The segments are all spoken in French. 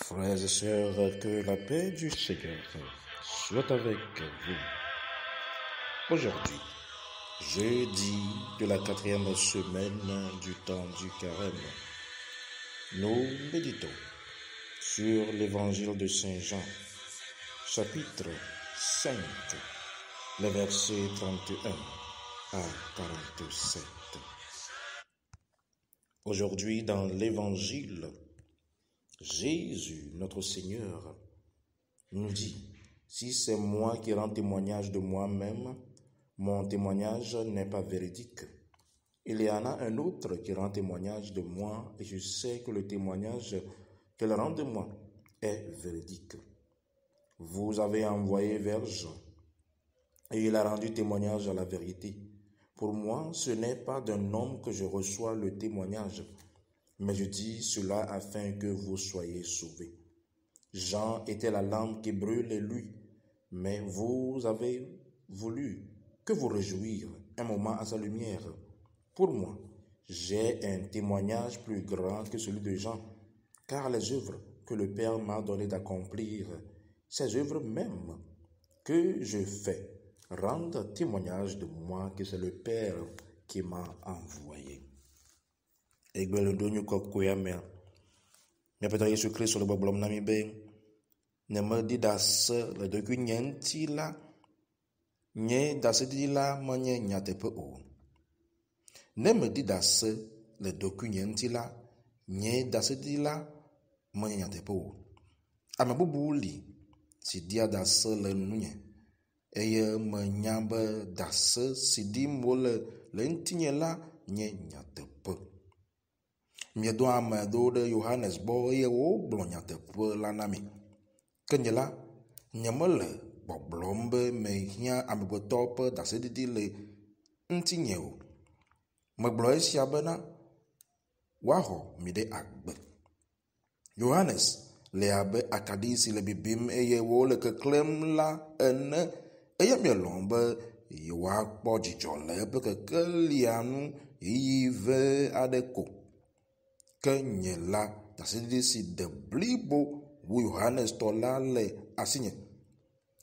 Frères et sœurs, que la paix du Seigneur soit avec vous. Aujourd'hui, jeudi de la 4e semaine du temps du carême, nous méditons sur l'évangile de Saint Jean, chapitre 5, les versets 31 à 47. Aujourd'hui, dans l'évangile, Jésus, notre Seigneur, nous dit, si c'est moi qui rends témoignage de moi-même, mon témoignage n'est pas véridique. Il y en a un autre qui rend témoignage de moi et je sais que le témoignage qu'elle rend de moi est véridique. Vous avez envoyé vers Jean et il a rendu témoignage à la vérité. Pour moi, ce n'est pas d'un homme que je reçois le témoignage, mais je dis cela afin que vous soyez sauvés. Jean était la lampe qui brûlait lui, mais vous avez voulu que vous réjouir un moment à sa lumière. Pour moi, j'ai un témoignage plus grand que celui de Jean, car les œuvres que le Père m'a donné d'accomplir, ces œuvres même que je fais, rendent témoignage de moi que c'est le Père qui m'a envoyé. Egbelondonyu kokoya mea. Miapeta Yesu Kristo le boblom nami be. Ne me di das le doku nyenti la. Nye das di la menye nyatepe o. Ne me di das le doku nyenti la. Nye das di la menye nyatepe o. Ame bubu li si dia das le nunye. Eye me nyabe das si di mo le ntinye la nye nyatepe. Miedo ame do ɖe Yohanes gbɔ eye wogblɔ nyateƒe la na mi. Ke nye la, nye mele gbɔgblɔm be mehiã amegbetɔwo ƒe daseɖiɖi le ŋutinye o. Megblɔ esia bena woaxɔ mi ɖe agbe. Yohanes le abe akaɖi si le bibim eye wole keklẽm la ene eye mielɔ̃ be yewoakpɔ dzidzɔ le eƒe kekelia nu yiyi ve aɖe ko. Ke nye la, daseɖiɖi si de blibo wu Yohanes tɔ la le asinye.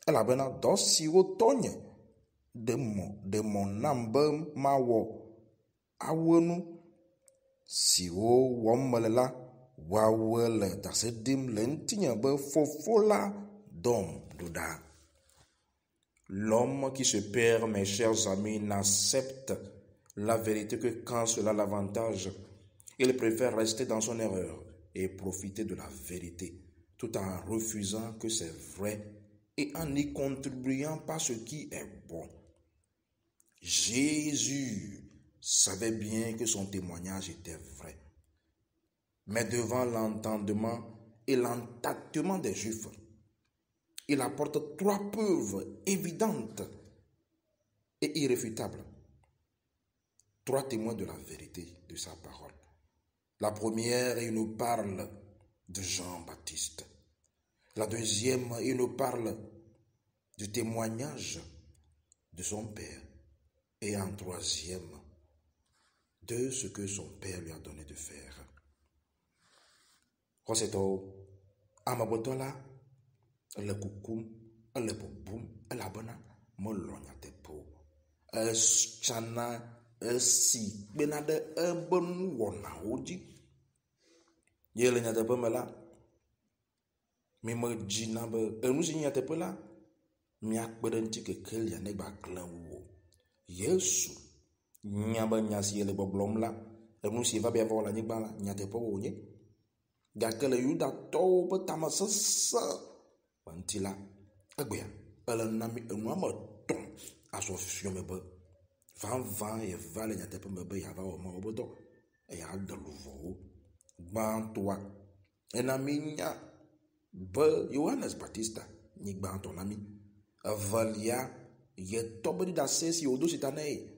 Elabena dɔ siwo tɔ nye ɖe mɔ nam be mawɔ awu nu siwo wɔm mele la, woawoe le dase ɖim le ŋutinye be Fofo la dɔm ɖo ɖa. L'homme qui se perd, mes chers amis, n'accepte la vérité que quand cela l'avantage. Il préfère rester dans son erreur et profiter de la vérité, tout en refusant que c'est vrai et en n'y contribuant pas ce qui est bon. Jésus savait bien que son témoignage était vrai. Mais devant l'entendement et l'entêtement des Juifs, il apporte 3 preuves évidentes et irréfutables. 3 témoins de la vérité de sa parole. La première, il nous parle de Jean-Baptiste. La deuxième, il nous parle du témoignage de son père. Et en troisième, de ce que son père lui a donné de faire. Roseto, amabotola, le kukum, le bubum, la bona, molonya tepo. Chana, si benade bon wona odi. Yele nyatepe me la, mi me dzina be enu si nyatepe la, miakpe ɖe ŋuti kekelia ne gba klẽ wo. Yesu nya be nya si ele gbɔgblɔm la, enu si va bia vɔ le anyigba la, nyateƒe wònye. Gake le Yudatɔwo ƒe tamesesẽ ƒe ŋuti la, egbea ele na mi enua me tɔ̃ azɔ fifiɔ me be vavã yeva le nyateƒe me be yeava wɔ Mawu ƒe dɔ eyaɖe luvowo. Gbãtɔa ena mi nya be Yohanes Baptista nyi gbãtɔ na mi. Evelia yetɔ be ɖiɖase si wòdo si ta ne ye.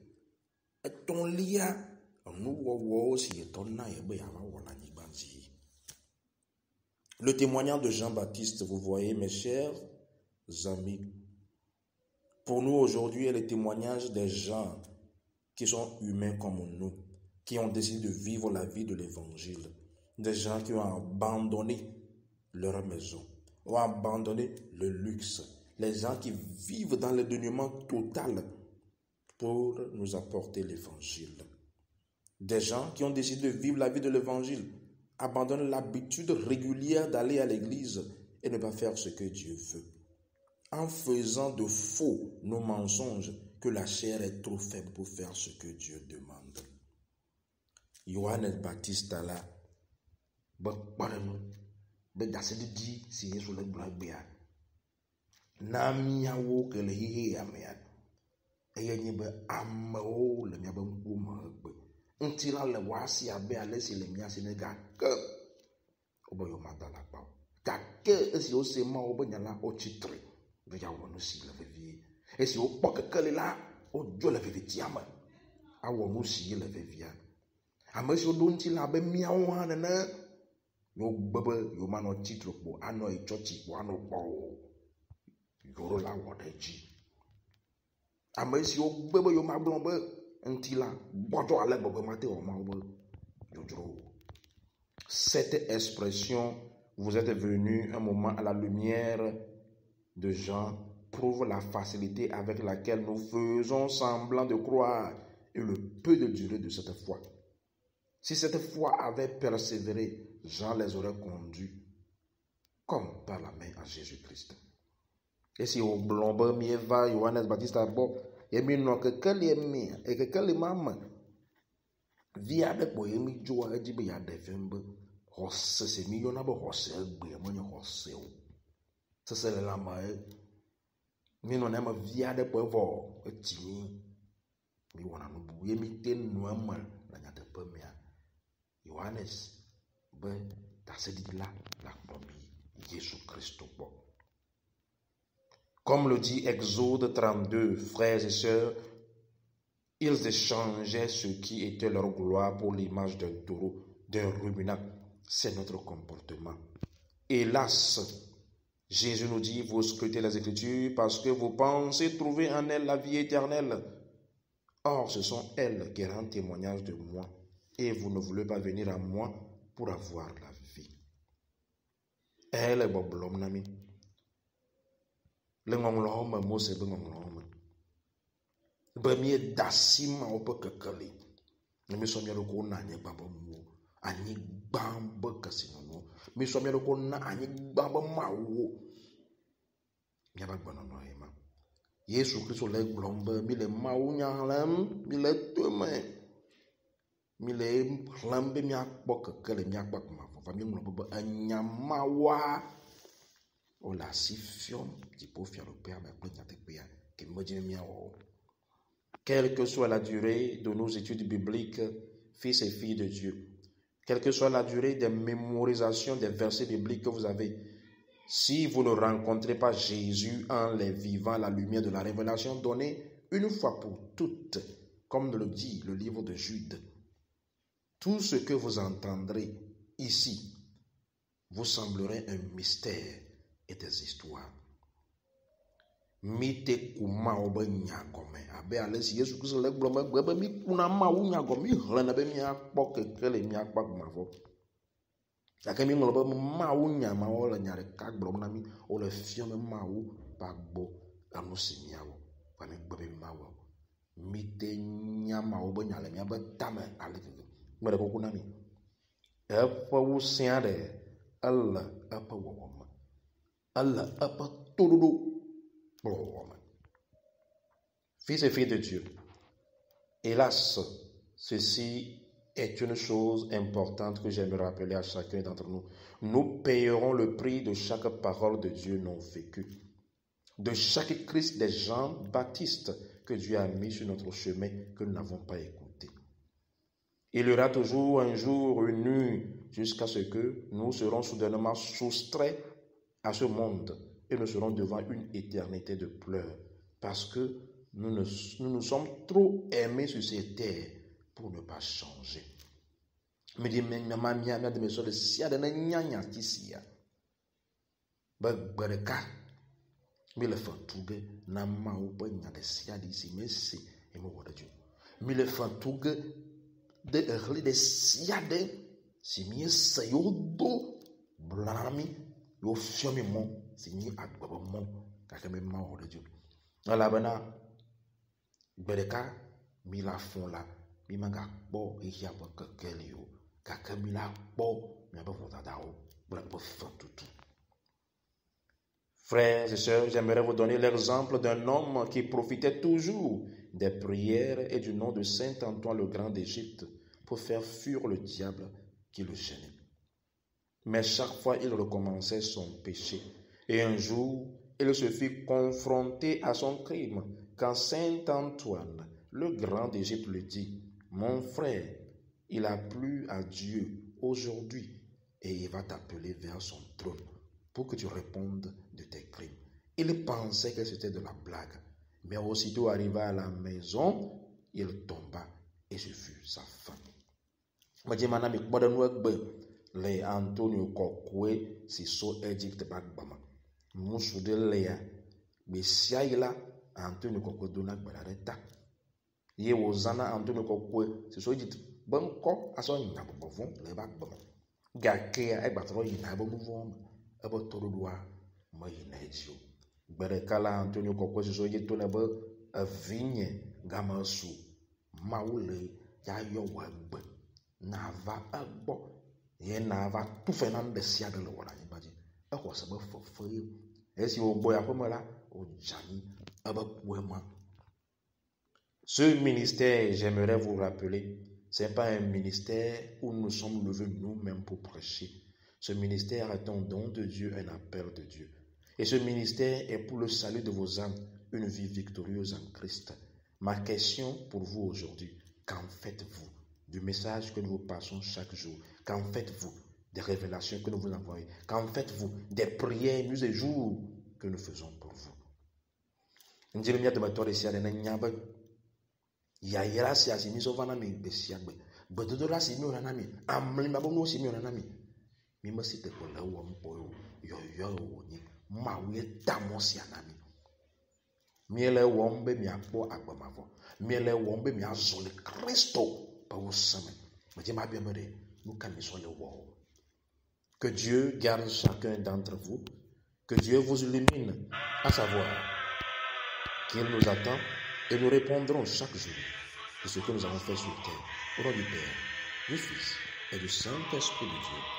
Etɔ̃lia enuwɔwɔwo si yetɔ na ye be yeava wɔ le anyigba dzi. Le témoignage de Jean-Baptiste, vous voyez mes chers amis, pour nous aujourd'hui est le témoignage des gens qui sont humains comme nous, qui ont décidé de vivre la vie de l'évangile. Des gens qui ont abandonné leur maison, ont abandonné le luxe. Les gens qui vivent dans le dénuement total pour nous apporter l'évangile. Des gens qui ont décidé de vivre la vie de l'évangile abandonnent l'habitude régulière d'aller à l'église et ne pas faire ce que Dieu veut. En faisant de faux nos mensonges que la chair est trop faible pour faire ce que Dieu demande. Yohanes Baptiste là, dasidi si Yesu le gblabea. Na miawo ke le hihe amea. Eye nye be amewo le miabe ŋkume gbe. Ŋuti la le wasi abe ale si le mia si ne gake. Obe yo madala kpa. Gake esi wo se ma wo be nyala o tsitre. Ve ya wo no si le vevie. Esi wo kpɔ kekeli la o dzo le vevetia me. Awɔ no si le vevia. Ame siwo ɖo ŋuti la be miawo hã nene. Yo gbe be yo manɔ tsitre kpo anɔ etsɔtsi kpo anɔ kpɔ o. Yoro la wɔ ɖe dzi. Ame siwo gbe be yo magblɔ be ŋuti la gbɔdzɔ ale gbɔgbe mate wɔ mawo be dzodzro. Cette expression, vous êtes venu un moment à la lumière de Jean, prouve la facilité avec laquelle nous faisons semblant de croire et le peu de durée de cette foi. Si cette foi avait persévéré, Jean les aurait conduits comme par la main à Jésus-Christ. Et si au blombe mi va Yohanes Baptiste abo, et mi no kekeli mi e kekeli mama. Via de bo mi joa e dibe ya de fembe. Hosse se mi yona bo hosse egbe mo nya hosse o. Se le la ma e. Mi no na ma via de bo vo e timi. Mi wona no bu ye mi ten no ma na nya de pe mi a. Yohanes be ta se di la promis Jésus Christ bo. Comme le dit Exode 32, frères et sœurs, ils échangeaient ce qui était leur gloire pour l'image d'un taureau, d'un ruminant. C'est notre comportement. Hélas, Jésus nous dit, vous scrutez les Écritures parce que vous pensez trouver en elles la vie éternelle. Or, ce sont elles qui rendent témoignage de moi, et vous ne voulez pas venir à moi pour avoir la vie. Elle est boblom nami. Le ngonglo me mose be ngonglo me. Be mi dasi ma o pe kekeli. Ne mi so mi lo ko na anye gba bo mu. Anyi gba be kasino no. Mi so mi lo ko na anyi gba be ma wo. Mi ba gba no no e ma. Yesu Kristo le glombe mi le ma wo nya lam, mi le tome. Mi le lambe mi akpo kekeli mi akpa ma fo. Fa mi nglo be anya ma wa. O la sifion di po fia le père me pe nyate pe ke me di mi awo. Quelle que soit la durée de nos études bibliques, fils et filles de Dieu, quelle que soit la durée des mémorisations des versets bibliques que vous avez, si vous ne rencontrez pas Jésus en les vivant à la lumière de la révélation donnée une fois pour toutes, comme le dit le livre de Jude, tout ce que vous entendrez ici vous semblerait un mystère et des histoires. Mite kuma obe nyagome abe ale si Yesu Kristo le gblɔ megbe be mi kuna mawu nyagome mi hlena be miakpɔ kekele miakpɔ agumavɔ. Gake mi ŋlɔ be mawu nyamawo le nya ɖeka gblɔm na mi wo le fiɔm mawu ba gbɔ enu si miawɔ va mi gbe be mawu. Mite nyamawo be nya le miabe tame ale veve. Me ɖe kuku na mi. Eƒe ŋusẽ aɖe ele eƒe wɔwɔ me. Ele eƒe toɖoɖo. Fils et filles de Dieu, hélas, ceci est une chose importante que j'aimerais rappeler à chacun d'entre nous. Nous payerons le prix de chaque parole de Dieu non vécue, de chaque Christ des Jean-Baptiste que Dieu a mis sur notre chemin que nous n'avons pas écouté. Il y aura toujours un jour, une nuit, jusqu'à ce que nous serons soudainement soustraits à ce monde et nous serons devant une éternité de pleurs parce que nous nous sommes trop aimés sur ces terres pour ne pas changer. Me dit maman mia de mes soeurs sia de nyanya tisia. Ba bereka mi le fatuge na ma o ba nya de sia di si mesi e mo woda ju. Mi le fatuge de erli de sia de si mi sayo do blami yo fiomi mo si ni agbabo mo ka ke me ma o de ju ala bana gbereka mi la fon la mi ma ga po e ya bo kekeli yo ka ke mi la po mi ba fon dada o bla bo fon tout. Frères et sœurs, j'aimerais vous donner l'exemple d'un homme qui profitait toujours des prières et du nom de Saint Antoine le Grand d'Égypte pour faire fuir le diable qui le gênait. Mais chaque fois, il recommençait son péché. Et un jour, il se fit confronter à son crime quand Saint Antoine le Grand d'Égypte lui dit: « Mon frère, il a plu à Dieu aujourd'hui et il va t'appeler vers son trône pour que tu répondes de tes crimes. » Il pensait que c'était de la blague, mais aussitôt arrivé à la maison, il tomba et ce fut sa fin. Le Antonio Kokwe si so Egypte bagbama musu de lea besia ila Antonio Kokwe dona gbarareta ye wozana Antonio Kokwe si so Egypte banko aso nya bobovon le bagbama gakea e gbatro yina bo muvon e bo torodua ma yina ezio gberekala Antonio Kokwe si so Egypte na bo avinye gamasu maule ya yo wagbe na va agbo ye na va tout fenant de sia de wala ni baji e ko se be fofo e si o boya ko mala o jani aba pouema. Ce ministère, j'aimerais vous rappeler, c'est pas un ministère où nous sommes levés nous-mêmes pour prêcher. Ce ministère est un don de Dieu, un appel de Dieu. Et ce ministère est pour le salut de vos âmes, une vie victorieuse en Christ. Ma question pour vous aujourd'hui, qu'en faites-vous du message que nous vous passons chaque jour? Qu'en faites-vous des révélations que nous vous envoyons? Qu'en faites-vous des prières nuits et jours que nous faisons pour vous? Miele wombe mi akpo agbamavo. Miele wombe mi azole Christo pa wosame. Que Dieu garde chacun d'entre vous. Que Dieu vous illumine, à savoir qu'il nous attend et nous répondrons chaque jour de ce que nous avons fait sur terre. Au nom du Père, du Fils et du Saint-Esprit de Dieu.